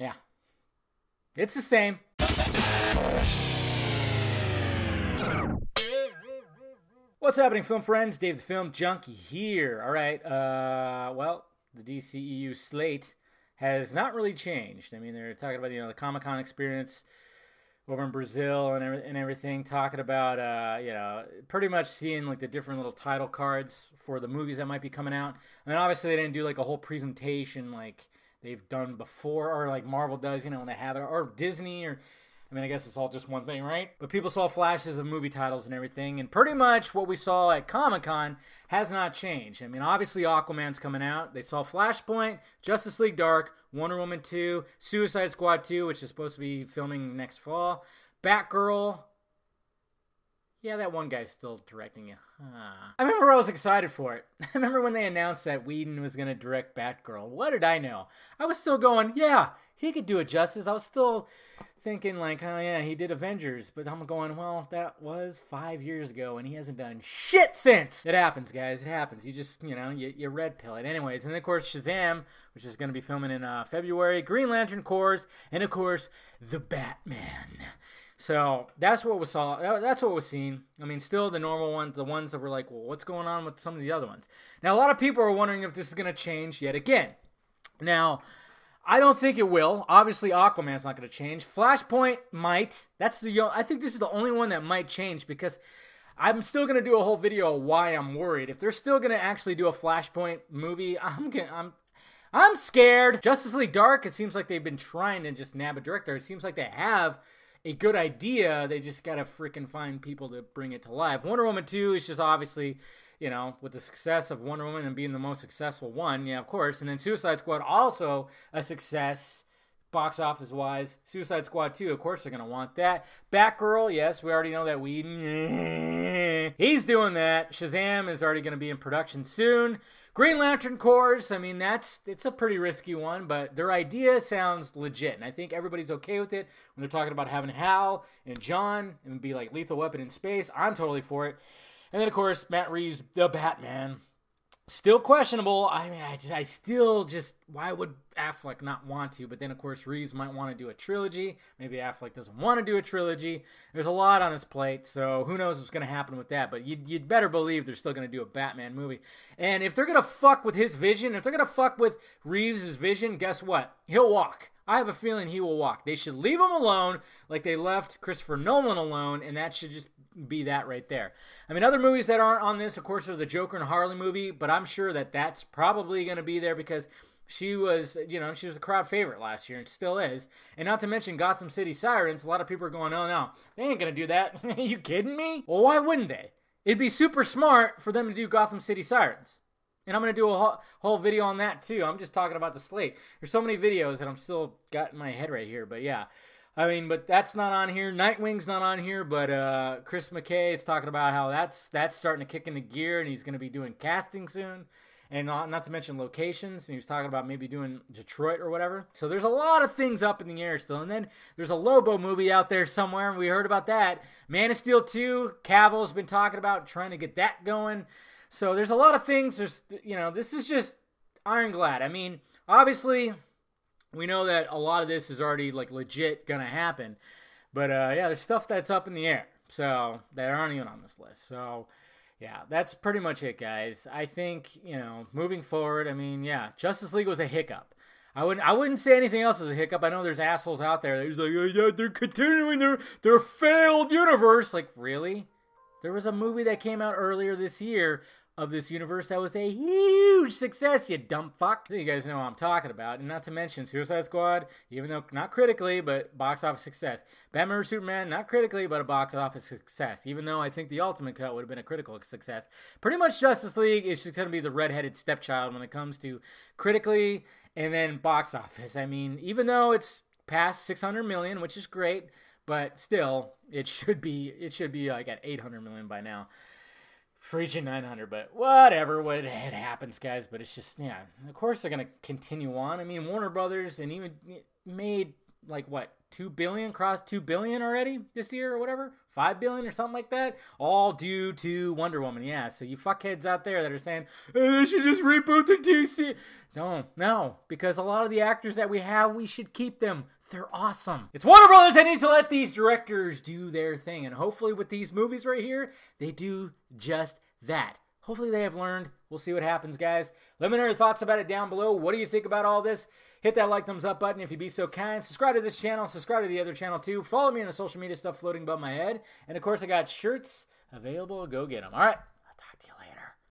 Yeah. It's the same. What's happening, film friends? Dave the Film Junkie here. All right. Well, the DCEU Slate has not really changed. I mean, they're talking about, the Comic-Con experience over in Brazil and everything, talking about, pretty much seeing like the different little title cards for the movies that might be coming out. And obviously they didn't do like a whole presentation like they've done before, or like Marvel does, when they have it, or Disney, or I guess it's all just one thing, right? But people saw flashes of movie titles and everything, and pretty much what we saw at Comic-Con has not changed. I mean, obviously Aquaman's coming out. They saw Flashpoint, Justice League Dark, Wonder Woman 2, Suicide Squad 2, which is supposed to be filming next fall, Batgirl. Yeah, that one guy's still directing it. I remember I was excited for it. I remember when they announced that Whedon was going to direct Batgirl. What did I know? I was still going, yeah, he could do it justice. I was still thinking like, oh yeah, he did Avengers. But I'm going, well, that was 5 years ago and he hasn't done shit since. It happens, guys. It happens. You just, you red pill it. Anyways, and of course Shazam, which is going to be filming in February, Green Lantern Corps, and of course, The Batman. So that's what we saw. That's what was seen. I mean, still the normal ones, the ones that were like, well, what's going on with some of the other ones? Now, a lot of people are wondering if this is going to change yet again. Now, I don't think it will. Obviously, Aquaman's not going to change. Flashpoint might. I think this is the only one that might change, because I'm still going to do a whole video of why I'm worried. If they're still going to actually do a Flashpoint movie, I'm scared. Justice League Dark, it seems like they've been trying to just nab a director. It seems like they have a good idea. They just got to freaking find people to bring it to life. Wonder Woman 2 is just obviously, with the success of Wonder Woman and being the most successful one, yeah, of course. And then Suicide Squad, also a success, box office wise. Suicide Squad 2, of course they're going to want that. Batgirl, yes, we already know that Whedon, he's doing that. Shazam is already going to be in production soon. Green Lantern Corps, it's a pretty risky one, but their idea sounds legit, and I think everybody's okay with it. When they're talking about having Hal and John and be like Lethal Weapon in space, I'm totally for it. And then, of course, Matt Reeves, the Batman. Still questionable. I still just, why would Affleck not want to? But then, of course, Reeves might want to do a trilogy. Maybe Affleck doesn't want to do a trilogy. There's a lot on his plate, so who knows what's going to happen with that. But you'd better believe they're still going to do a Batman movie. And if they're going to fuck with his vision, if they're going to fuck with Reeves' vision, guess what? He'll walk. I have a feeling he will walk. They should leave him alone like they left Christopher Nolan alone, and that should just be that right there. Other movies that aren't on this, of course, are the Joker and Harley movie, but I'm sure that that's probably going to be there because she was, she was a crowd favorite last year and still is. And not to mention Gotham City Sirens. A lot of people are going, oh no, they ain't going to do that. Are you kidding me? Well, why wouldn't they? It'd be super smart for them to do Gotham City Sirens. And I'm going to do a whole video on that too. I'm just talking about the slate. There's so many videos that I'm still got in my head right here, but yeah. But that's not on here. Nightwing's not on here, but Chris McKay is talking about how that's starting to kick into gear, and he's going to be doing casting soon, and not to mention locations. And he was talking about maybe doing Detroit or whatever. So there's a lot of things up in the air still. And then there's a Lobo movie out there somewhere, and we heard about that. Man of Steel 2, Cavill's been talking about trying to get that going. So there's a lot of things. There's, this is just ironclad. Obviously, we know that a lot of this is already like legit gonna happen, but yeah, there's stuff that's up in the air, so that aren't even on this list. So yeah, that's pretty much it, guys. I think moving forward, yeah, Justice League was a hiccup. I wouldn't say anything else is a hiccup. I know there's assholes out there that like, oh, yeah, they're continuing their failed universe. Like, really? There was a movie that came out earlier this year of this universe that was a huge success, you dumb fuck. You guys know what I'm talking about. And not to mention Suicide Squad, even though not critically, but box office success. Batman vs Superman, not critically, but a box office success. Even though I think the ultimate cut would have been a critical success. Pretty much Justice League is just going to be the redheaded stepchild when it comes to critically and then box office. Even though it's past 600 million, which is great, but still, it should be like at 800 million by now. Reaching 900, but whatever, it happens, guys. But it's just, yeah, of course they're going to continue on. Warner Brothers and even made like what, 2 billion, crossed 2 billion already this year or whatever, 5 billion or something like that, all due to Wonder Woman. Yeah, so you fuckheads out there that are saying, they should just reboot the DC. No, because a lot of the actors that we have, we should keep them. They're awesome. It's Warner Brothers that needs to let these directors do their thing. And hopefully with these movies right here, they do just that. Hopefully they have learned. We'll see what happens, guys. Let me know your thoughts about it down below. What do you think about all this? Hit that like, thumbs up button if you'd be so kind. Subscribe to this channel. Subscribe to the other channel too. Follow me on the social media stuff floating above my head. And of course, I got shirts available. Go get them. All right. I'll talk to you later.